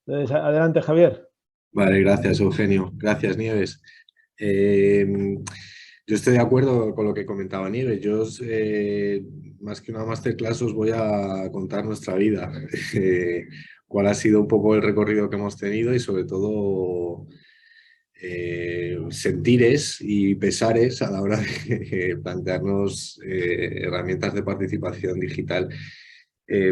Entonces, adelante, Javier. Vale, gracias, Eugenio. Gracias, Nieves. Eh, yo estoy de acuerdo con lo que comentaba Nieves. Más que una masterclass, os voy a contar nuestra vida, cuál ha sido un poco el recorrido que hemos tenido y sobre todo sentires y pesares a la hora de plantearnos herramientas de participación digital.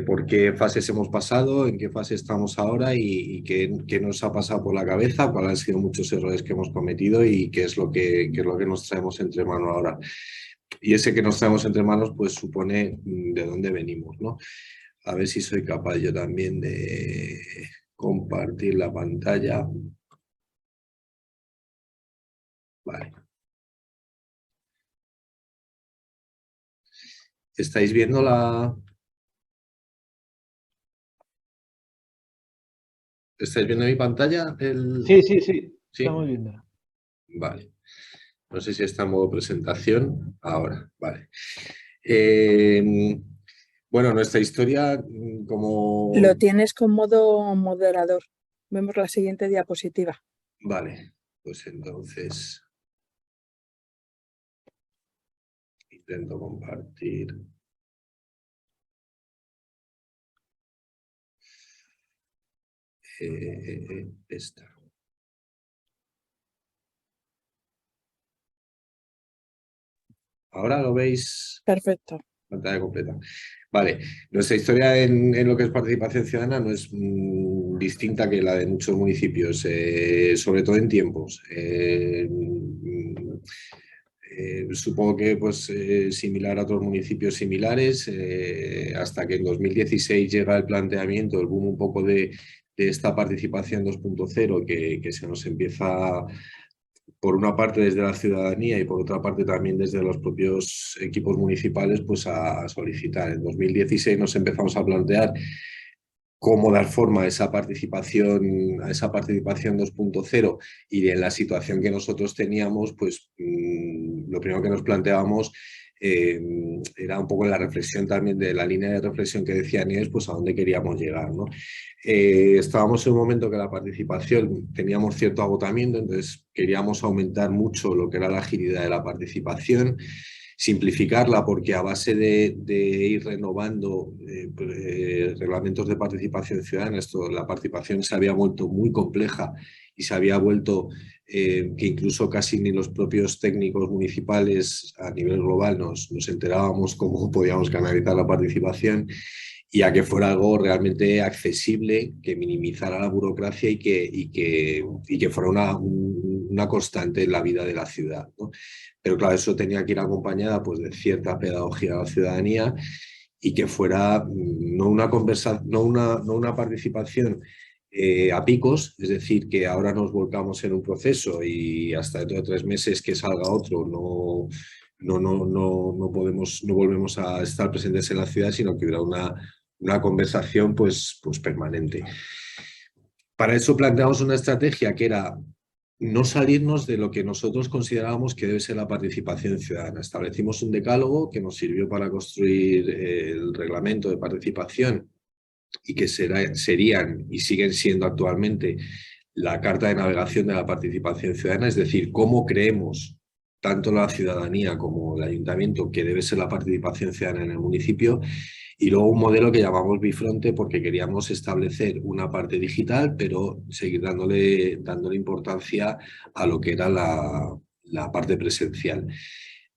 Por qué fases hemos pasado, en qué fase estamos ahora y qué nos ha pasado por la cabeza, cuáles han sido muchos errores que hemos cometido y qué es qué es lo que nos traemos entre manos ahora. Y ese que nos traemos entre manos pues supone de dónde venimos, ¿no? A ver si soy capaz yo también de compartir la pantalla. Vale. ¿Estáis viendo ¿Estáis viendo mi pantalla? Sí, sí, sí, ¿Sí? estamos viendo. Vale. No sé si está en modo presentación. Ahora, vale. Eh, bueno, nuestra historia, Lo como... tienes con modo moderador. Vemos la siguiente diapositiva. Vale, pues entonces intento compartir. Esta. ¿Ahora lo veis? Perfecto. Pantalla completa. Vale, nuestra historia en lo que es participación ciudadana no es distinta que la de muchos municipios, sobre todo en tiempos. Supongo que pues, similar a otros municipios similares, hasta que en 2016 llega el planteamiento, el boom un poco de esta participación 2.0 que se nos empieza por una parte desde la ciudadanía y por otra parte también desde los propios equipos municipales, pues a solicitar. En 2016 nos empezamos a plantear cómo dar forma a esa participación 2.0 y en la situación que nosotros teníamos, pues lo primero que nos planteábamos era un poco la reflexión también de la línea de reflexión que decía Nieves, pues a dónde queríamos llegar, ¿no? Estábamos en un momento que la participación teníamos cierto agotamiento, entonces queríamos aumentar mucho lo que era la agilidad de la participación, simplificarla porque a base de ir renovando reglamentos de participación ciudadana, la participación se había vuelto muy compleja y se había vuelto que incluso casi ni los propios técnicos municipales a nivel global nos enterábamos cómo podíamos canalizar la participación y a que fuera algo realmente accesible, que minimizara la burocracia y que fuera una constante en la vida de la ciudad, ¿no? Pero claro, eso tenía que ir acompañada pues, de cierta pedagogía a la ciudadanía y que fuera no una participación a picos, es decir, que ahora nos volcamos en un proceso y hasta dentro de 3 meses que salga otro no volvemos a estar presentes en la ciudad, sino que hubiera una conversación pues permanente. Para eso planteamos una estrategia que era no salirnos de lo que nosotros considerábamos que debe ser la participación ciudadana. Establecimos un decálogo que nos sirvió para construir el reglamento de participación y que serían y siguen siendo actualmente la carta de navegación de la participación ciudadana, es decir, cómo creemos tanto la ciudadanía como el ayuntamiento que debe ser la participación ciudadana en el municipio, y luego un modelo que llamamos Bifronte porque queríamos establecer una parte digital, pero seguir dándole importancia a lo que era la parte presencial.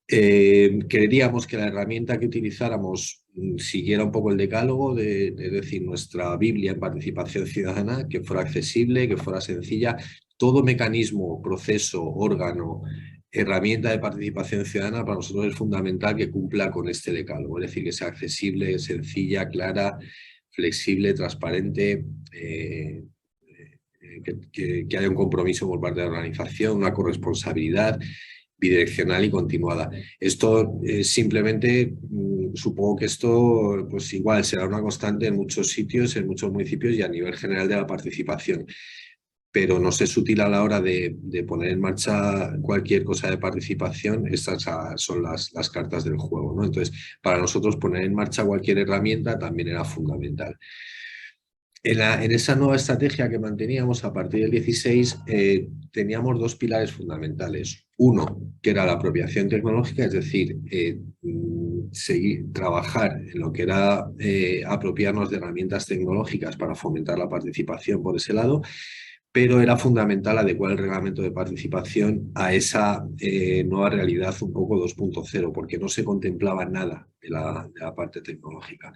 Queríamos que la herramienta que utilizáramos siguiera un poco el decálogo, es decir, nuestra Biblia en participación ciudadana, que fuera accesible, que fuera sencilla. Todo mecanismo, proceso, órgano, herramienta de participación ciudadana para nosotros es fundamental que cumpla con este decálogo, es decir, que sea accesible, sencilla, clara, flexible, transparente, que haya un compromiso por parte de la organización, una corresponsabilidad bidireccional y continuada. Esto simplemente, supongo que esto pues igual será una constante en muchos sitios, en muchos municipios y a nivel general de la participación, pero nos es útil a la hora de poner en marcha cualquier cosa de participación. Estas son las cartas del juego, ¿no? Entonces, para nosotros poner en marcha cualquier herramienta también era fundamental. En esa nueva estrategia que manteníamos a partir del 16, teníamos dos pilares fundamentales. Uno, que era la apropiación tecnológica, es decir, trabajar en lo que era apropiarnos de herramientas tecnológicas para fomentar la participación por ese lado, pero era fundamental adecuar el reglamento de participación a esa nueva realidad un poco 2.0, porque no se contemplaba nada de la parte tecnológica.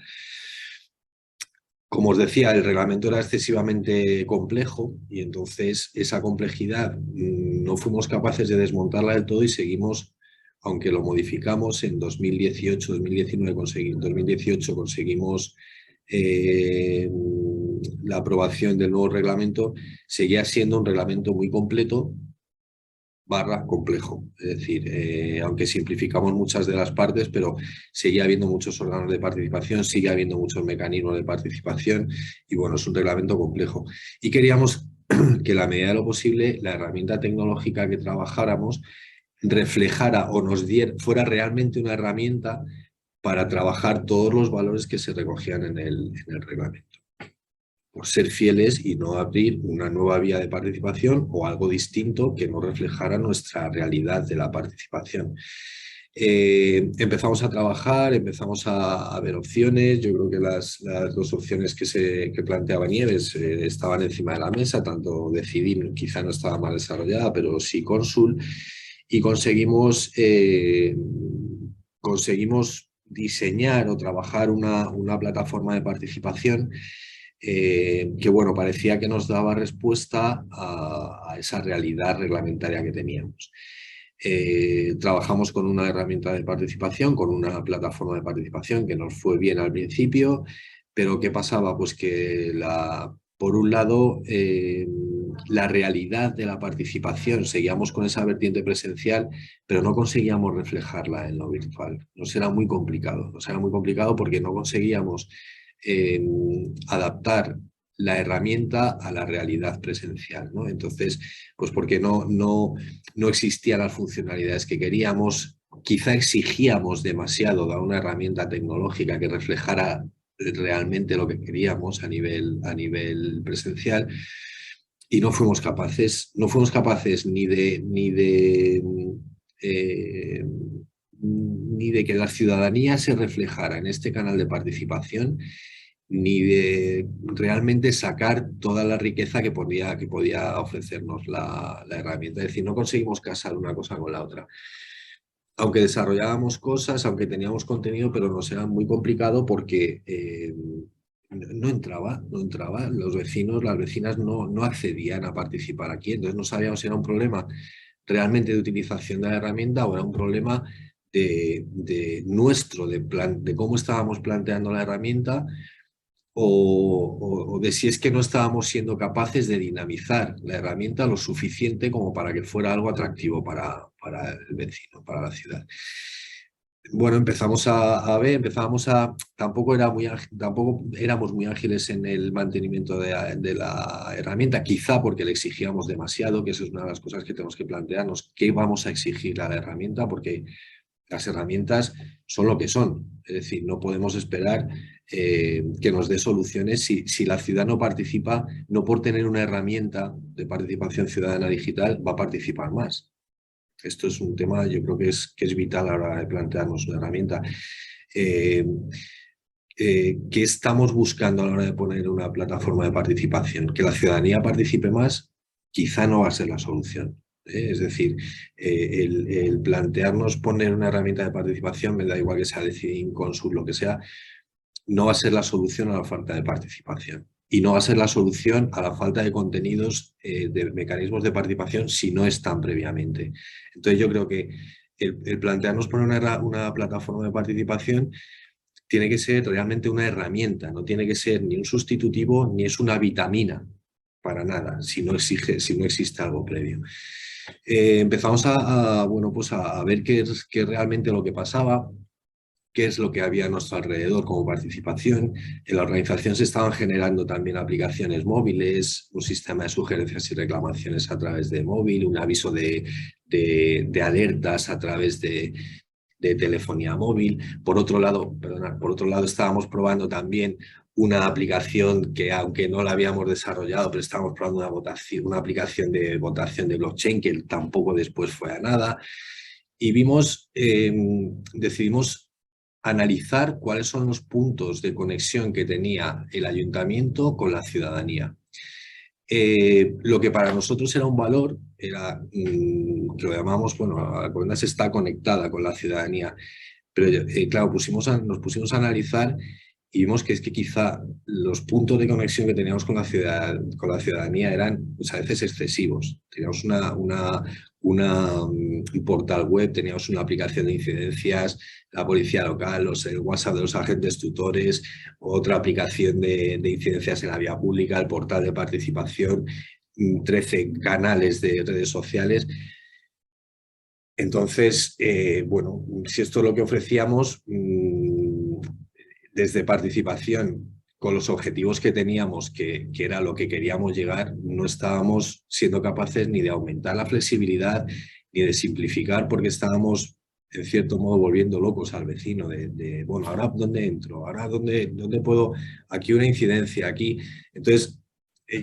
Como os decía, el reglamento era excesivamente complejo y entonces esa complejidad no fuimos capaces de desmontarla del todo y seguimos, aunque lo modificamos en 2018, 2018 conseguimos la aprobación del nuevo reglamento, seguía siendo un reglamento muy completo / complejo. Es decir, aunque simplificamos muchas de las partes, pero seguía habiendo muchos órganos de participación, sigue habiendo muchos mecanismos de participación y bueno, es un reglamento complejo. Y queríamos que, en la medida de lo posible, la herramienta tecnológica que trabajáramos reflejara o fuera realmente una herramienta para trabajar todos los valores que se recogían en el reglamento. Por ser fieles y no abrir una nueva vía de participación o algo distinto que no reflejara nuestra realidad de la participación. Empezamos a trabajar, empezamos a ver opciones. Yo creo que las dos opciones que planteaba Nieves estaban encima de la mesa, tanto Decidim quizá no estaba mal desarrollada, pero sí Consul, y conseguimos diseñar o trabajar una plataforma de participación que bueno, parecía que nos daba respuesta a esa realidad reglamentaria que teníamos. Trabajamos con una herramienta de participación, con una plataforma de participación que nos fue bien al principio, pero ¿qué pasaba? Pues que por un lado la realidad de la participación, seguíamos con esa vertiente presencial, pero no conseguíamos reflejarla en lo virtual. Nos era muy complicado porque no conseguíamos adaptar la herramienta a la realidad presencial, ¿no? Entonces, pues porque no existían las funcionalidades que queríamos, quizá exigíamos demasiado a una herramienta tecnológica que reflejara realmente lo que queríamos a nivel presencial, y no fuimos capaces ni de que la ciudadanía se reflejara en este canal de participación, ni de realmente sacar toda la riqueza que podía ofrecernos la herramienta. Es decir, no conseguimos casar una cosa con la otra. Aunque desarrollábamos cosas, aunque teníamos contenido, pero nos era muy complicado porque no entraba. Los vecinos, las vecinas no accedían a participar aquí. Entonces no sabíamos si era un problema realmente de utilización de la herramienta o era un problema de cómo estábamos planteando la herramienta, o de si es que no estábamos siendo capaces de dinamizar la herramienta lo suficiente como para que fuera algo atractivo para el vecino, para la ciudad. Bueno, tampoco éramos muy ágiles en el mantenimiento de la herramienta, quizá porque le exigíamos demasiado, que eso es una de las cosas que tenemos que plantearnos, qué vamos a exigir a la herramienta, porque las herramientas son lo que son. Es decir, no podemos esperar que nos dé soluciones si la ciudad no participa, no por tener una herramienta de participación ciudadana digital va a participar más. Esto es un tema, yo creo que es vital a la hora de plantearnos una herramienta. ¿Qué estamos buscando a la hora de poner una plataforma de participación? Que la ciudadanía participe más, quizá no va a ser la solución. Es decir, el plantearnos poner una herramienta de participación, me da igual que sea Decidim, Consul, lo que sea, no va a ser la solución a la falta de participación. Y no va a ser la solución a la falta de contenidos, de mecanismos de participación, si no están previamente. Entonces yo creo que el plantearnos poner una plataforma de participación tiene que ser realmente una herramienta, no tiene que ser ni un sustitutivo ni es una vitamina para nada, si no existe algo previo. Empezamos a ver qué es realmente lo que pasaba, qué es lo que había a nuestro alrededor como participación. En la organización se estaban generando también aplicaciones móviles, un sistema de sugerencias y reclamaciones a través de móvil, un aviso de alertas a través de telefonía móvil. Por otro lado, estábamos probando también una aplicación que, aunque no la habíamos desarrollado, pero estábamos probando una aplicación de votación de blockchain que tampoco después fue a nada. Y decidimos analizar cuáles son los puntos de conexión que tenía el ayuntamiento con la ciudadanía. Lo que para nosotros era un valor, era que lo llamamos, bueno, Alcobendas está conectada con la ciudadanía, pero claro, nos pusimos a analizar y vimos que es que quizá los puntos de conexión que teníamos con la ciudadanía eran pues, a veces excesivos. Teníamos un portal web, teníamos una aplicación de incidencias, la policía local, el WhatsApp de los agentes tutores, otra aplicación de incidencias en la vía pública, el portal de participación, 13 canales de redes sociales. Entonces, bueno, si esto es lo que ofrecíamos, desde participación, con los objetivos que teníamos, que era lo que queríamos llegar, no estábamos siendo capaces ni de aumentar la flexibilidad, ni de simplificar, porque estábamos, en cierto modo, volviendo locos al vecino bueno, ¿ahora dónde entro? ¿Ahora dónde puedo? Aquí una incidencia, aquí. Entonces,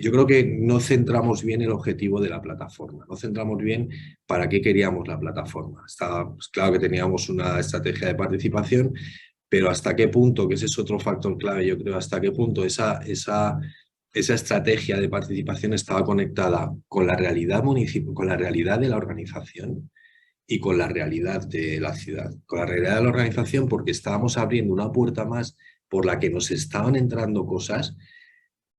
yo creo que no centramos bien el objetivo de la plataforma, no centramos bien para qué queríamos la plataforma. Estaba, pues, claro que teníamos una estrategia de participación, pero hasta qué punto, que ese es otro factor clave, yo creo, hasta qué punto esa estrategia de participación estaba conectada con la realidad municipal, con la realidad de la organización y con la realidad de la ciudad. Con la realidad de la organización porque estábamos abriendo una puerta más por la que nos estaban entrando cosas,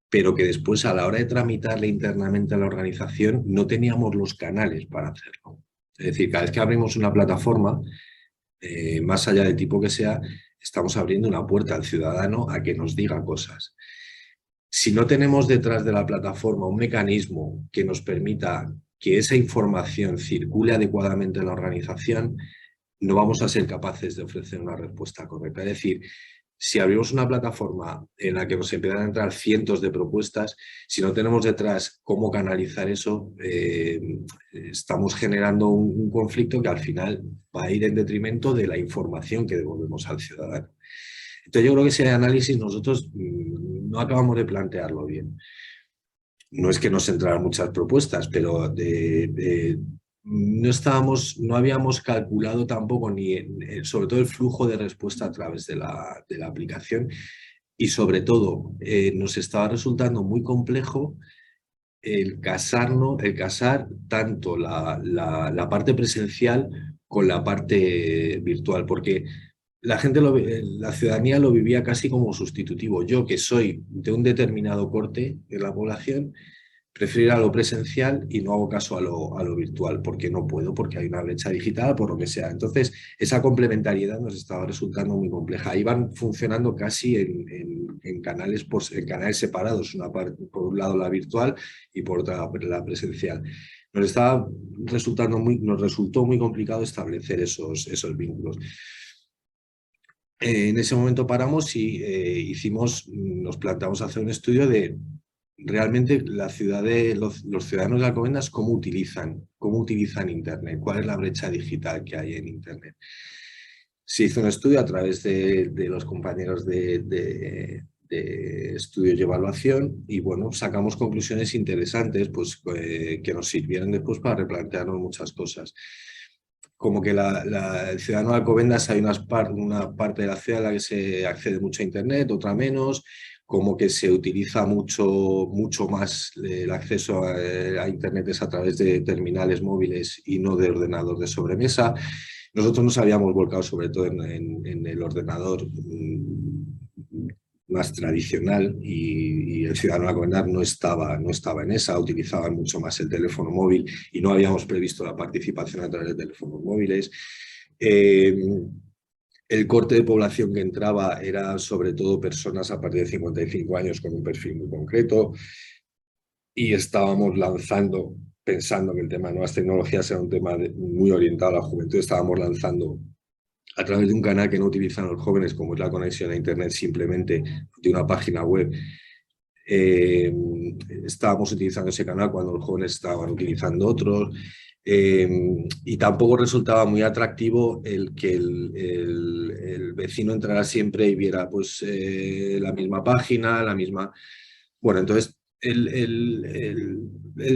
pero que después a la hora de tramitarle internamente a la organización no teníamos los canales para hacerlo. Es decir, cada vez que abrimos una plataforma, más allá del tipo que sea, estamos abriendo una puerta al ciudadano a que nos diga cosas. Si no tenemos detrás de la plataforma un mecanismo que nos permita que esa información circule adecuadamente en la organización, no vamos a ser capaces de ofrecer una respuesta correcta. Es decir, si abrimos una plataforma en la que nos empiezan a entrar cientos de propuestas, si no tenemos detrás cómo canalizar eso, estamos generando un conflicto que al final va a ir en detrimento de la información que devolvemos al ciudadano. Entonces yo creo que ese análisis nosotros no acabamos de plantearlo bien. No es que nos entraran muchas propuestas, pero no habíamos calculado tampoco sobre todo el flujo de respuesta a través de la aplicación y sobre todo nos estaba resultando muy complejo el casar tanto la parte presencial con la parte virtual, porque la ciudadanía lo vivía casi como sustitutivo. Yo, que soy de un determinado corte de la población, prefiero ir a lo presencial y no hago caso a lo virtual, porque no puedo, porque hay una brecha digital, por lo que sea. Entonces, esa complementariedad nos estaba resultando muy compleja. Iban funcionando casi en canales separados, por un lado la virtual y por otra la presencial. Nos resultó muy complicado establecer esos vínculos. En ese momento paramos y nos planteamos hacer un estudio de realmente los ciudadanos de Alcobendas cómo utilizan Internet, cuál es la brecha digital que hay en Internet. Se hizo un estudio a través de los compañeros de estudios y evaluación y bueno, sacamos conclusiones interesantes pues, que nos sirvieron después para replantearnos muchas cosas. Como que el ciudadano de Alcobendas hay una parte de la ciudad en la que se accede mucho a Internet, otra menos, como que se utiliza mucho más el acceso a Internet es a través de terminales móviles y no de ordenador de sobremesa. Nosotros nos habíamos volcado sobre todo en el ordenador más tradicional y el ciudadano de Alcobendas no estaba en esa, utilizaba mucho más el teléfono móvil y no habíamos previsto la participación a través de teléfonos móviles. El corte de población que entraba era sobre todo personas a partir de 55 años con un perfil muy concreto y estábamos lanzando, pensando que el tema de nuevas tecnologías era un tema muy orientado a la juventud, estábamos lanzando a través de un canal que no utilizan los jóvenes, como es la conexión a Internet simplemente de una página web. Estábamos utilizando ese canal cuando los jóvenes estaban utilizando otros. Y tampoco resultaba muy atractivo el que el vecino entrara siempre y viera pues, la misma página, la misma... Bueno, entonces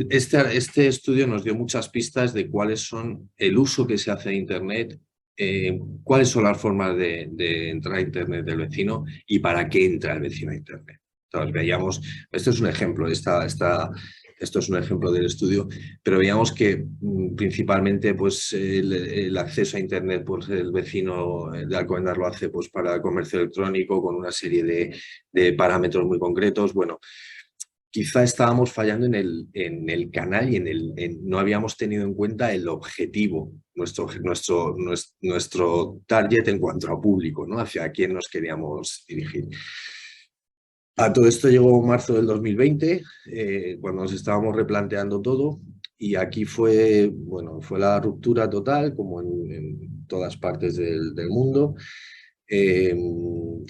este estudio nos dio muchas pistas de cuáles son el uso que se hace de Internet, cuáles son las formas de entrar a Internet del vecino y para qué entra el vecino a Internet. Entonces veíamos, esto es un ejemplo, esto es un ejemplo del estudio, pero veíamos que principalmente pues, el acceso a Internet, pues, el vecino de Alcobendas lo hace pues, para el comercio electrónico con una serie de parámetros muy concretos. Bueno, quizá estábamos fallando en el canal y no habíamos tenido en cuenta el objetivo, nuestro target en cuanto a público, ¿no? Hacia quién nos queríamos dirigir. A todo esto llegó marzo del 2020, cuando nos estábamos replanteando todo, y aquí fue, bueno, fue la ruptura total, como en todas partes del mundo.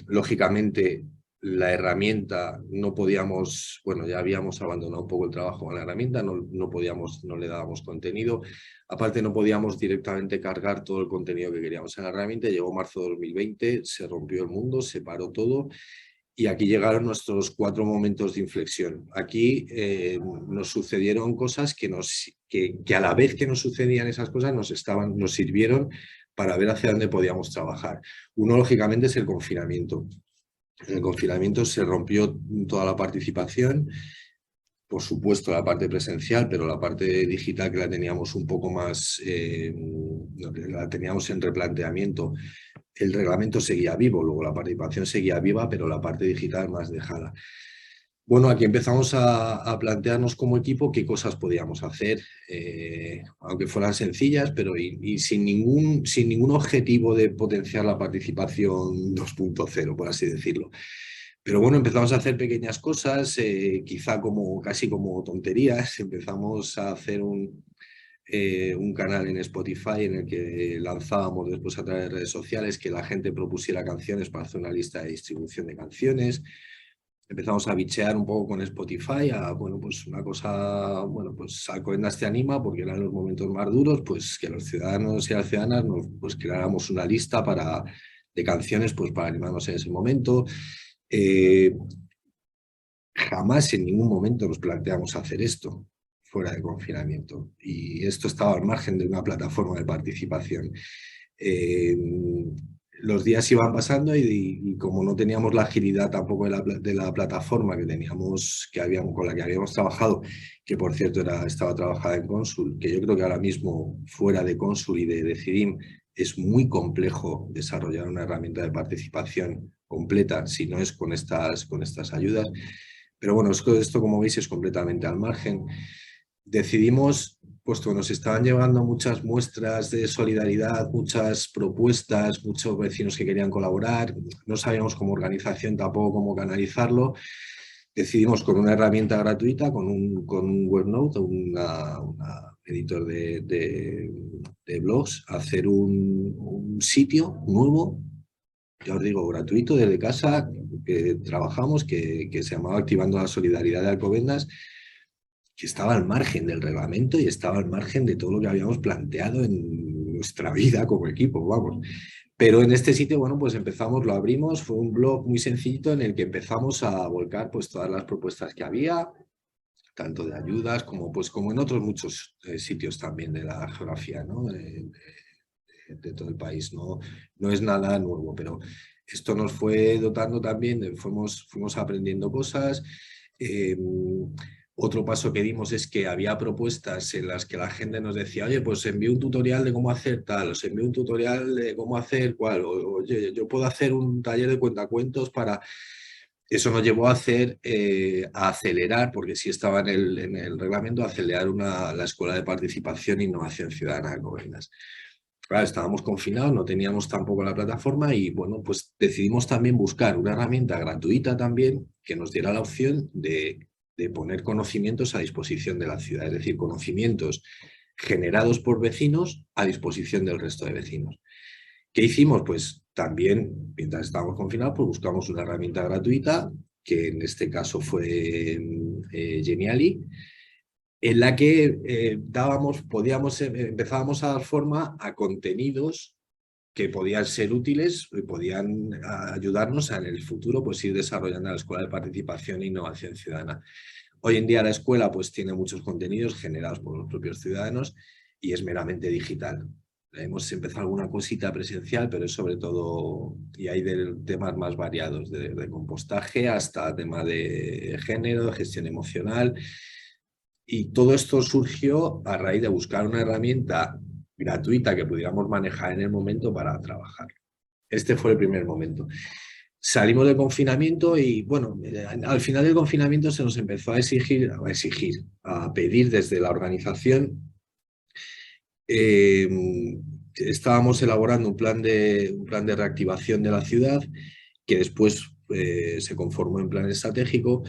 Lógicamente, la herramienta no podíamos, bueno, ya habíamos abandonado un poco el trabajo con la herramienta, no podíamos, no le dábamos contenido. Aparte, no podíamos directamente cargar todo el contenido que queríamos en la herramienta. Llegó marzo de 2020, se rompió el mundo, se paró todo. Y aquí llegaron nuestros 4 momentos de inflexión. Aquí nos sucedieron cosas que a la vez que nos sucedían esas cosas nos sirvieron para ver hacia dónde podíamos trabajar. Uno, lógicamente, es el confinamiento. En el confinamiento se rompió toda la participación, por supuesto la parte presencial, pero la parte digital que la teníamos un poco más, la teníamos en replanteamiento. El reglamento seguía vivo, luego la participación seguía viva, pero la parte digital más dejada. Bueno, aquí empezamos a plantearnos como equipo qué cosas podíamos hacer, aunque fueran sencillas, pero y sin ningún objetivo de potenciar la participación 2.0, por así decirlo. Pero bueno, empezamos a hacer pequeñas cosas, quizá casi como tonterías. Empezamos a hacer un canal en Spotify en el que lanzábamos después a través de redes sociales que la gente propusiera canciones para hacer una lista de distribución de canciones. Empezamos a bichear un poco con Spotify, bueno, pues una cosa, bueno, pues Alcobendas te anima, porque eran los momentos más duros, pues que los ciudadanos y las ciudadanas pues creáramos una lista de canciones pues para animarnos en ese momento. Jamás en ningún momento nos planteamos hacer esto fuera de confinamiento, y esto estaba al margen de una plataforma de participación. Los días iban pasando y como no teníamos la agilidad tampoco de la plataforma con la que habíamos trabajado, que por cierto estaba trabajada en Consul, que yo creo que ahora mismo fuera de Consul y de Decidim es muy complejo desarrollar una herramienta de participación completa si no es con estas ayudas. Pero bueno, esto como veis es completamente al margen. Decidimos, puesto que nos estaban llevando muchas muestras de solidaridad, muchas propuestas, muchos vecinos que querían colaborar, no sabíamos como organización tampoco cómo canalizarlo, decidimos con una herramienta gratuita, con un WebNote, un editor de blogs, hacer un sitio nuevo, ya os digo, gratuito desde casa, que trabajamos, que se llamaba Activando la Solidaridad de Alcobendas, que estaba al margen del reglamento y estaba al margen de todo lo que habíamos planteado en nuestra vida como equipo, vamos. Pero en este sitio, bueno, pues lo abrimos, fue un blog muy sencillito en el que empezamos a volcar pues todas las propuestas que había, tanto de ayudas como en otros muchos sitios también de la geografía, ¿no? De todo el país. No es nada nuevo, pero esto nos fue dotando también, fuimos aprendiendo cosas. Otro paso que dimos es que había propuestas en las que la gente nos decía, oye, pues envío un tutorial de cómo hacer tal, os envío un tutorial de cómo hacer cual, oye, yo puedo hacer un taller de cuentacuentos para... Eso nos llevó a acelerar, porque sí estaba en el reglamento, a acelerar la Escuela de Participación e Innovación Ciudadana de Alcobendas. Claro, estábamos confinados, no teníamos tampoco la plataforma y bueno, pues decidimos también buscar una herramienta gratuita también que nos diera la opción de poner conocimientos a disposición de la ciudad, es decir, conocimientos generados por vecinos a disposición del resto de vecinos. ¿Qué hicimos? Pues también, mientras estábamos confinados, pues buscamos una herramienta gratuita, que en este caso fue Geniali, en la que empezábamos a dar forma a contenidos que podían ser útiles y podían ayudarnos a en el futuro pues, ir desarrollando la Escuela de Participación e Innovación Ciudadana. Hoy en día la escuela pues, tiene muchos contenidos generados por los propios ciudadanos y es meramente digital. Hemos empezado alguna cosita presencial, pero es sobre todo, y hay temas más variados, de compostaje hasta tema de género, de gestión emocional. Y todo esto surgió a raíz de buscar una herramienta gratuita que pudiéramos manejar en el momento para trabajar. Este fue el primer momento. Salimos del confinamiento y, bueno, al final del confinamiento se nos empezó a pedir desde la organización. Estábamos elaborando un plan de reactivación de la ciudad que después se conformó en plan estratégico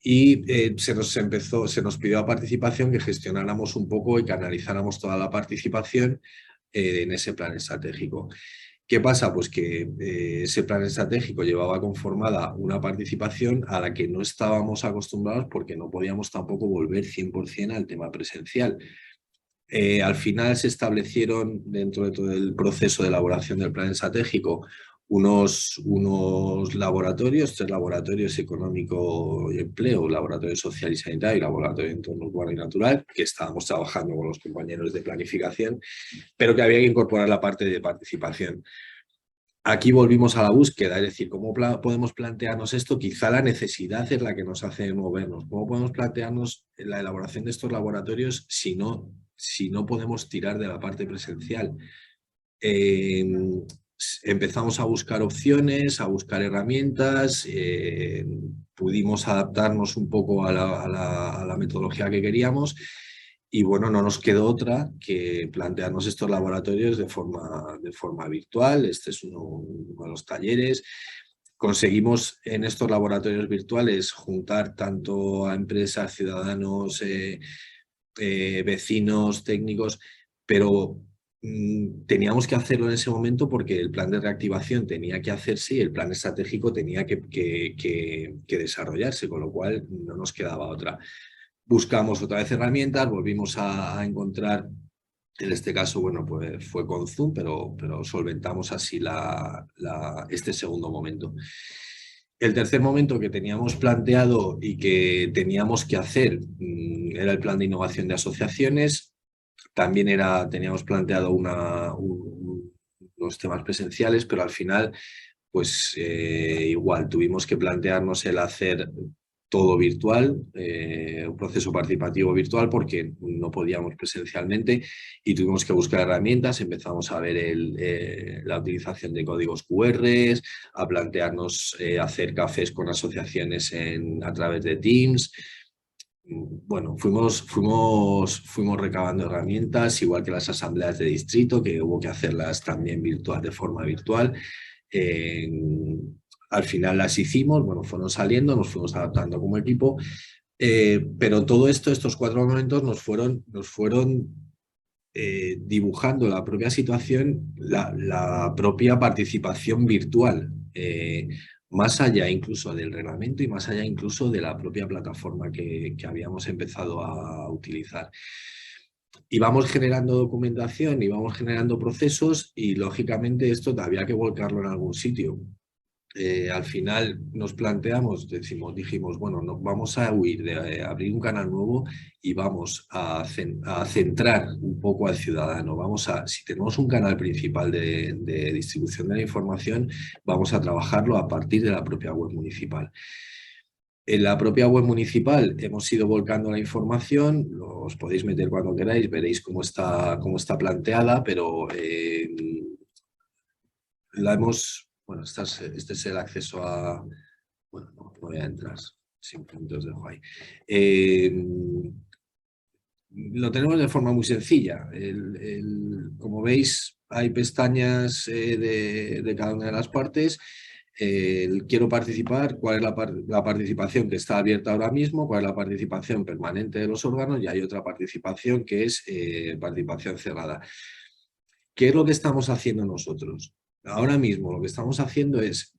y se nos pidió a participación que gestionáramos un poco y canalizáramos toda la participación en ese plan estratégico. ¿Qué pasa? Pues que ese plan estratégico llevaba conformada una participación a la que no estábamos acostumbrados porque no podíamos tampoco volver 100% al tema presencial. Al final se establecieron dentro de todo el proceso de elaboración del plan estratégico unos laboratorios, 3 laboratorios económico y empleo, laboratorio social y sanitario y laboratorio de entorno urbano y natural, que estábamos trabajando con los compañeros de planificación, pero que había que incorporar la parte de participación. Aquí volvimos a la búsqueda, es decir, ¿cómo podemos plantearnos esto? Quizá la necesidad es la que nos hace movernos. ¿Cómo podemos plantearnos la elaboración de estos laboratorios si no podemos tirar de la parte presencial? Empezamos a buscar opciones, a buscar herramientas, pudimos adaptarnos un poco a la metodología que queríamos y bueno, no nos quedó otra que plantearnos estos laboratorios de forma virtual. Este es uno de los talleres. Conseguimos en estos laboratorios virtuales juntar tanto a empresas, ciudadanos, vecinos, técnicos, pero teníamos que hacerlo en ese momento porque el plan de reactivación tenía que hacerse y el plan estratégico tenía que desarrollarse, con lo cual no nos quedaba otra. Buscamos otra vez herramientas, volvimos a encontrar, en este caso, bueno, pues fue con Zoom, pero solventamos así este segundo momento. El tercer momento que teníamos planteado y que teníamos que hacer era el plan de innovación de asociaciones. También teníamos planteado unos temas presenciales, pero al final, pues igual, tuvimos que plantearnos el hacer todo virtual, un proceso participativo virtual porque no podíamos presencialmente y tuvimos que buscar herramientas. Empezamos a ver la utilización de códigos QR, a plantearnos hacer cafés con asociaciones a través de Teams. Bueno, fuimos recabando herramientas, igual que las asambleas de distrito, que hubo que hacerlas también de forma virtual. Al final las hicimos, bueno, fueron saliendo, nos fuimos adaptando como equipo, pero todo esto, estos 4 momentos nos fueron dibujando la propia situación, la propia participación virtual, más allá incluso del reglamento y más allá incluso de la propia plataforma que habíamos empezado a utilizar. Y vamos generando documentación y vamos generando procesos y lógicamente esto había que volcarlo en algún sitio. Al final nos planteamos, dijimos, bueno, no, vamos a huir de abrir un canal nuevo y vamos a centrar un poco al ciudadano. Si tenemos un canal principal de distribución de la información, vamos a trabajarlo a partir de la propia web municipal. En la propia web municipal hemos ido volcando la información, os podéis meter cuando queráis, veréis cómo está planteada, pero bueno, este es el acceso a... Bueno, no voy a entrar, simplemente os dejo ahí. Lo tenemos de forma muy sencilla. Como veis, hay pestañas de cada una de las partes. Quiero participar, cuál es la participación que está abierta ahora mismo, cuál es la participación permanente de los órganos y hay otra participación que es participación cerrada. ¿Qué es lo que estamos haciendo nosotros? Ahora mismo lo que estamos haciendo es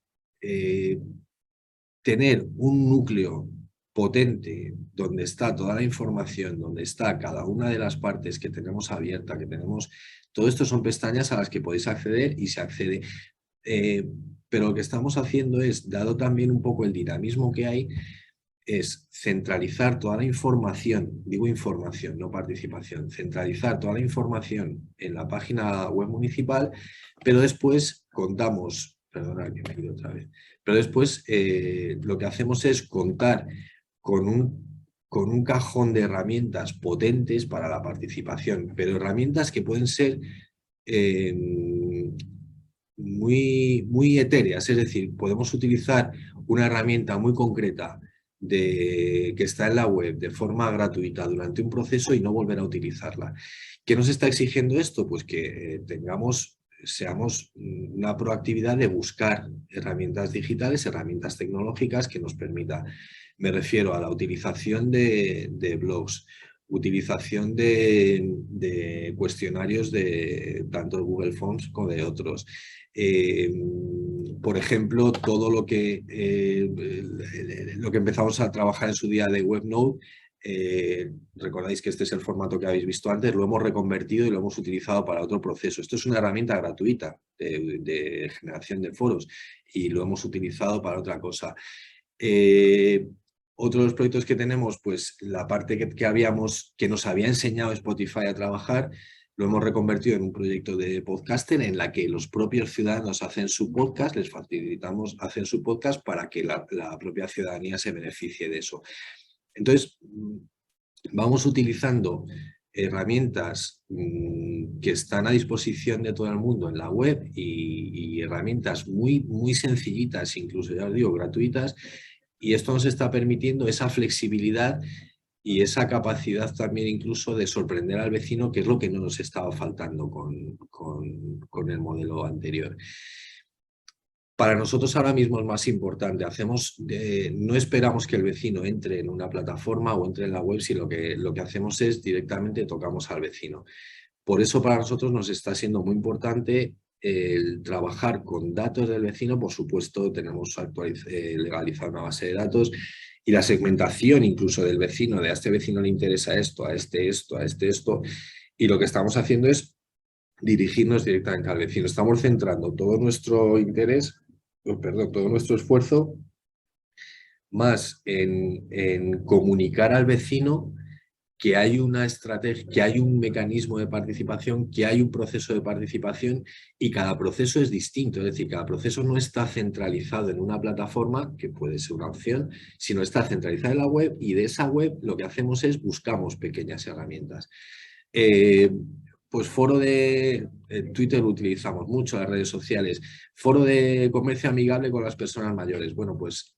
tener un núcleo potente, donde está toda la información, donde está cada una de las partes que tenemos abierta, que tenemos, todo esto son pestañas a las que podéis acceder y se accede. Pero lo que estamos haciendo es, dado también un poco el dinamismo que hay, es centralizar toda la información, digo información, no participación, centralizar toda la información en la página web municipal, pero después contamos, perdonad que me he ido otra vez, pero después lo que hacemos es contar con un cajón de herramientas potentes para la participación, pero herramientas que pueden ser muy etéreas, es decir, podemos utilizar una herramienta muy concreta que está en la web de forma gratuita durante un proceso y no volver a utilizarla. ¿Qué nos está exigiendo esto? Pues que seamos una proactividad de buscar herramientas digitales, herramientas tecnológicas que nos permita. Me refiero a la utilización de blogs, utilización de cuestionarios de tanto de Google Forms como de otros. Por ejemplo, todo lo que empezamos a trabajar en su día de WebNode, recordáis que este es el formato que habéis visto antes, lo hemos reconvertido y lo hemos utilizado para otro proceso. Esto es una herramienta gratuita de generación de foros y lo hemos utilizado para otra cosa. Otro de los proyectos que tenemos, pues la parte que nos había enseñado Spotify a trabajar, lo hemos reconvertido en un proyecto de podcaster en la que los propios ciudadanos hacen su podcast, les facilitamos hacer su podcast para que la propia ciudadanía se beneficie de eso. Entonces, vamos utilizando herramientas que están a disposición de todo el mundo en la web y herramientas muy sencillitas, incluso ya os digo, gratuitas, y esto nos está permitiendo esa flexibilidad y esa capacidad también incluso de sorprender al vecino, que es lo que no nos estaba faltando con el modelo anterior. Para nosotros ahora mismo es más importante, no esperamos que el vecino entre en una plataforma o entre en la web, sino que lo que hacemos es directamente tocamos al vecino. Por eso para nosotros nos está siendo muy importante el trabajar con datos del vecino. Por supuesto, tenemos legalizada una base de datos y la segmentación incluso del vecino, de a este vecino le interesa esto, a este esto, a este esto. Y lo que estamos haciendo es dirigirnos directamente al vecino. Estamos centrando todo nuestro interés, todo nuestro esfuerzo más en comunicar al vecino que hay una estrategia, que hay un mecanismo de participación, que hay un proceso de participación y cada proceso es distinto. Es decir, cada proceso no está centralizado en una plataforma, que puede ser una opción, sino está centralizado en la web y de esa web lo que hacemos es buscamos pequeñas herramientas. Pues foro de Twitter lo utilizamos mucho, las redes sociales, foro de comercio amigable con las personas mayores. Bueno, pues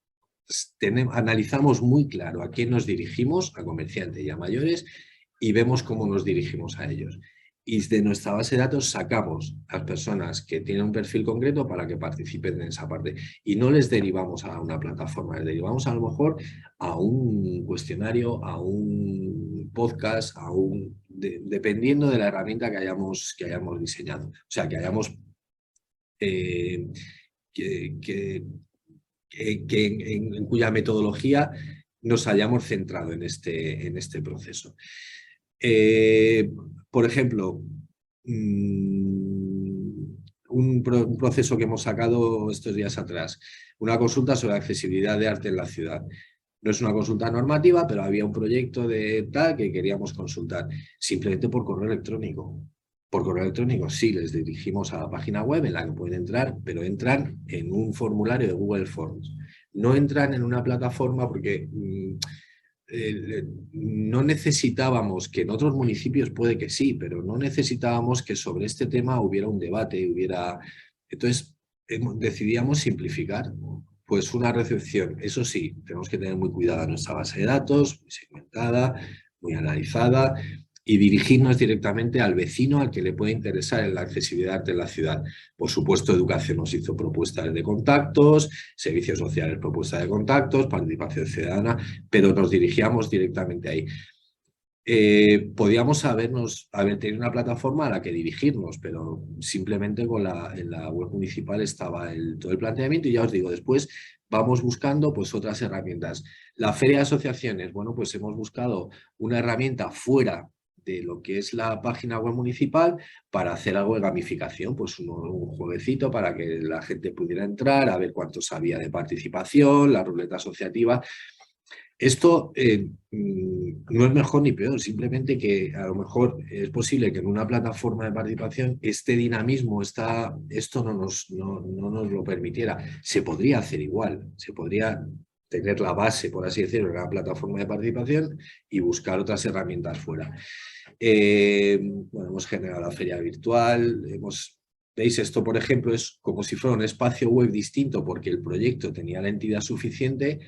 analizamos muy claro a quién nos dirigimos, a comerciantes y a mayores, y vemos cómo nos dirigimos a ellos. Y de nuestra base de datos sacamos a las personas que tienen un perfil concreto para que participen en esa parte. Y no les derivamos a una plataforma, les derivamos a lo mejor a un cuestionario, a un podcast, dependiendo de la herramienta que hayamos diseñado. O sea, que hayamos en cuya metodología nos hayamos centrado en este proceso. Por ejemplo, un proceso que hemos sacado estos días atrás, una consulta sobre accesibilidad de arte en la ciudad. No es una consulta normativa, pero había un proyecto de tal que queríamos consultar, simplemente por correo electrónico. Por correo electrónico sí, les dirigimos a la página web en la que pueden entrar, pero entran en un formulario de Google Forms. No entran en una plataforma porque no necesitábamos, que en otros municipios puede que sí, pero no necesitábamos que sobre este tema hubiera un debate, Entonces decidíamos simplificar. Pues una recepción, eso sí, tenemos que tener muy cuidada nuestra base de datos, muy segmentada, muy analizada, y dirigirnos directamente al vecino al que le puede interesar en la accesibilidad de la ciudad. Por supuesto, Educación nos hizo propuestas de contactos, Servicios Sociales propuestas de contactos, participación ciudadana, pero nos dirigíamos directamente ahí. podíamos haber tenido una plataforma a la que dirigirnos, pero simplemente en la web municipal estaba todo el planteamiento y ya os digo, después vamos buscando pues otras herramientas. La feria de asociaciones, bueno, pues hemos buscado una herramienta fuera de lo que es la página web municipal para hacer algo de gamificación, pues un jueguecito para que la gente pudiera entrar, a ver cuánto sabía de participación, la ruleta asociativa. Esto no es mejor ni peor, simplemente que a lo mejor es posible que en una plataforma de participación este dinamismo, esto no nos lo permitiera. Se podría hacer igual, se podría tener la base, por así decirlo, en una plataforma de participación y buscar otras herramientas fuera. Bueno, hemos generado la feria virtual, ¿veis? Esto, por ejemplo, es como si fuera un espacio web distinto porque el proyecto tenía la entidad suficiente,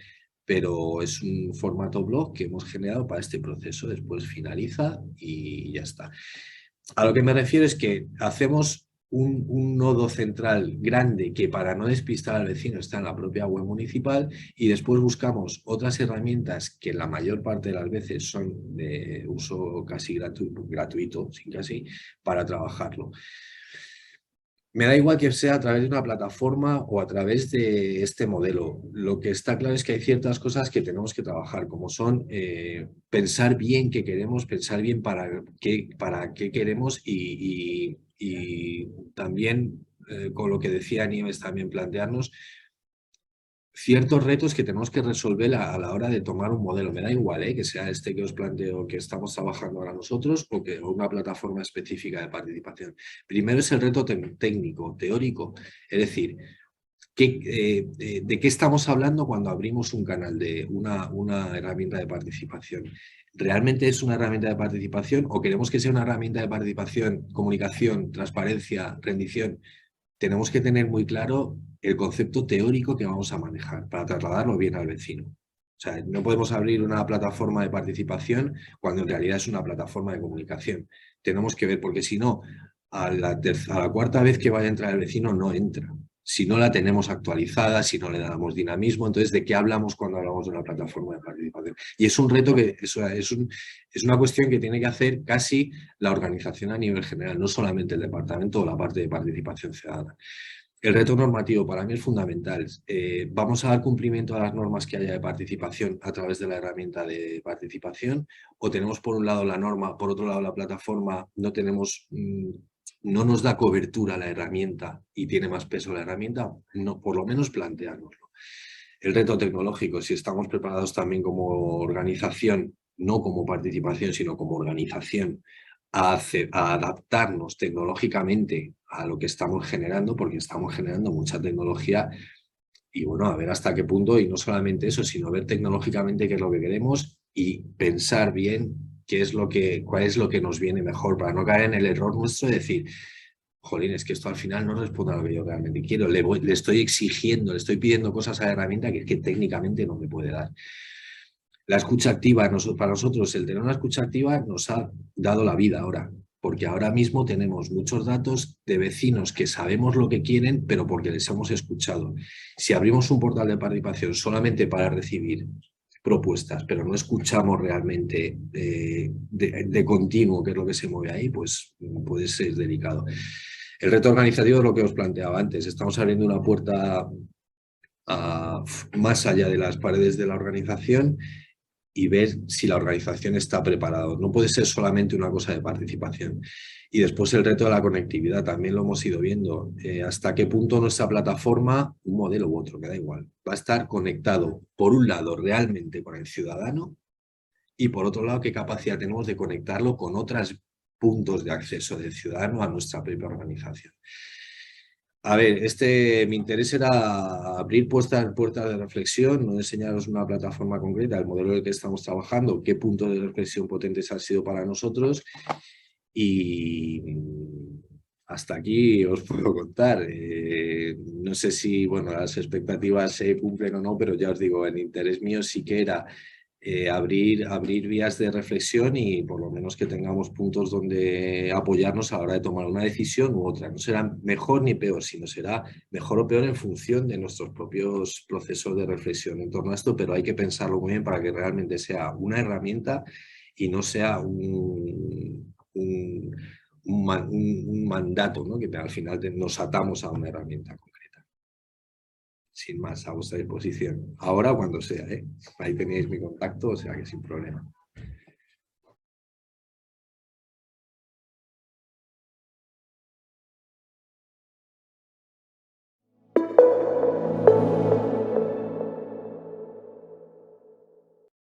pero es un formato blog que hemos generado para este proceso. Después finaliza y ya está. A lo que me refiero es que hacemos un nodo central grande que, para no despistar al vecino, está en la propia web municipal, y después buscamos otras herramientas que la mayor parte de las veces son de uso casi gratuito, sin casi, para trabajarlo. Me da igual que sea a través de una plataforma o a través de este modelo. Lo que está claro es que hay ciertas cosas que tenemos que trabajar, como son pensar bien qué queremos, pensar bien para qué queremos y también, con lo que decía Nieves, también plantearnos ciertos retos que tenemos que resolver a la hora de tomar un modelo. Me da igual que sea este que os planteo, que estamos trabajando ahora nosotros, o una plataforma específica de participación. Primero es el reto técnico, teórico, es decir, ¿de qué estamos hablando cuando abrimos un canal de una herramienta de participación? ¿Realmente es una herramienta de participación o queremos que sea una herramienta de participación, comunicación, transparencia, rendición? Tenemos que tener muy claro el concepto teórico que vamos a manejar para trasladarlo bien al vecino. O sea, no podemos abrir una plataforma de participación cuando en realidad es una plataforma de comunicación. Tenemos que ver, porque si no, a la cuarta vez que vaya a entrar el vecino no entra. Si no la tenemos actualizada, si no le damos dinamismo, entonces ¿de qué hablamos cuando hablamos de una plataforma de participación? Y es un reto que es una cuestión que tiene que hacer casi la organización a nivel general, no solamente el departamento o la parte de participación ciudadana. El reto normativo para mí es fundamental. ¿Vamos a dar cumplimiento a las normas que haya de participación a través de la herramienta de participación? ¿O tenemos por un lado la norma, por otro lado la plataforma, no nos da cobertura la herramienta y tiene más peso la herramienta? No, por lo menos planteárnoslo. El reto tecnológico, si estamos preparados también como organización, no como participación, sino como organización, a adaptarnos tecnológicamente a lo que estamos generando, porque estamos generando mucha tecnología, y bueno, a ver hasta qué punto, y no solamente eso, sino ver tecnológicamente qué es lo que queremos y pensar bien cuál es lo que nos viene mejor, para no caer en el error nuestro de decir, jolín, es que esto al final no responde a lo que yo realmente quiero, le estoy exigiendo, le estoy pidiendo cosas a la herramienta que técnicamente no me puede dar. La escucha activa, para nosotros el tener una escucha activa nos ha dado la vida ahora, porque ahora mismo tenemos muchos datos de vecinos que sabemos lo que quieren, pero porque les hemos escuchado. Si abrimos un portal de participación solamente para recibir propuestas, pero no escuchamos realmente de continuo qué es lo que se mueve ahí, pues puede ser delicado. El reto organizativo es lo que os planteaba antes. Estamos abriendo una puerta más allá de las paredes de la organización y ver si la organización está preparada. No puede ser solamente una cosa de participación. Y después el reto de la conectividad, también lo hemos ido viendo. Hasta qué punto nuestra plataforma, un modelo u otro, me da igual, va a estar conectado, por un lado, realmente con el ciudadano, y por otro lado, qué capacidad tenemos de conectarlo con otros puntos de acceso del ciudadano a nuestra propia organización. A ver, mi interés era abrir puertas de reflexión, no enseñaros una plataforma concreta, el modelo en el que estamos trabajando, qué puntos de reflexión potentes han sido para nosotros, y hasta aquí os puedo contar. No sé si las expectativas se cumplen o no, pero ya os digo, el interés mío sí que era abrir vías de reflexión y por lo menos que tengamos puntos donde apoyarnos a la hora de tomar una decisión u otra. No será mejor ni peor, sino será mejor o peor en función de nuestros propios procesos de reflexión en torno a esto, pero hay que pensarlo muy bien para que realmente sea una herramienta y no sea un mandato, ¿no? Que al final nos atamos a una herramienta concreta. Sin más, a vuestra disposición. Ahora o cuando sea, ¿eh? Ahí tenéis mi contacto, o sea que sin problema.